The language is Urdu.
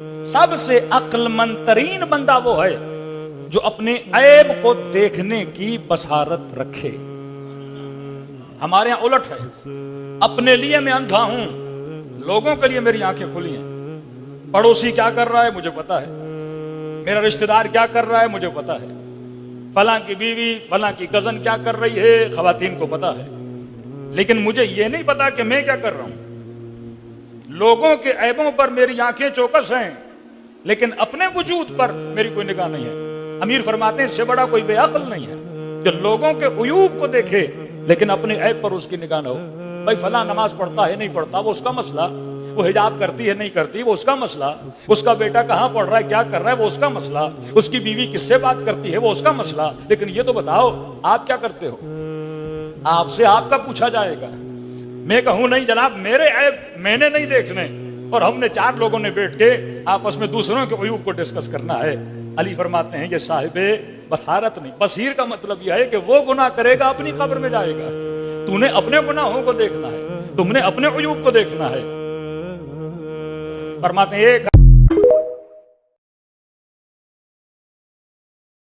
سب سے عقل مند ترین بندہ وہ ہے جو اپنے عیب کو دیکھنے کی بصارت رکھے. ہمارے یہاں الٹ ہے. اپنے لیے میں اندھا ہوں, لوگوں کے لیے میری آنکھیں کھلی ہیں. پڑوسی کیا کر رہا ہے مجھے پتا ہے, میرا رشتہ دار کیا کر رہا ہے مجھے پتا ہے, فلاں کی بیوی فلاں کی کزن کیا کر رہی ہے خواتین کو پتا ہے, لیکن مجھے یہ نہیں پتا کہ میں کیا کر رہا ہوں. لوگوں کے عیبوں پر میری آنکھیں چوکس ہیں, لیکن اپنے وجود پر میری کوئی نگاہ نہیں ہے. امیر فرماتے ہیں اس سے بڑا کوئی بے عقل نہیں ہے جو لوگوں کے عیوب کو دیکھے لیکن اپنے عیب پر اس کی نگاہ نہ ہو. بھائی فلاں نماز پڑھتا ہے نہیں پڑھتا وہ اس کا مسئلہ, وہ حجاب کرتی ہے نہیں کرتی وہ اس کا مسئلہ, اس کا بیٹا کہاں پڑھ رہا ہے کیا کر رہا ہے وہ اس کا مسئلہ, اس کی بیوی کس سے بات کرتی ہے وہ اس کا مسئلہ. لیکن یہ تو بتاؤ آپ کیا کرتے ہو, آپ سے آپ کا پوچھا جائے گا. میں کہوں نہیں جناب میرے عیب میں نے نہیں دیکھنے, اور ہم نے 4 لوگوں نے بیٹھ کے آپس میں دوسروں کے عیوب کو ڈسکس کرنا ہے. علی فرماتے ہیں یہ صاحب بصارت نہیں. بصیر کا مطلب یہ ہے کہ وہ گناہ کرے گا اپنی قبر میں جائے گا. تو نے اپنے گناہوں کو دیکھنا ہے, تم نے اپنے عیوب کو دیکھنا ہے. فرماتے ہیں ایک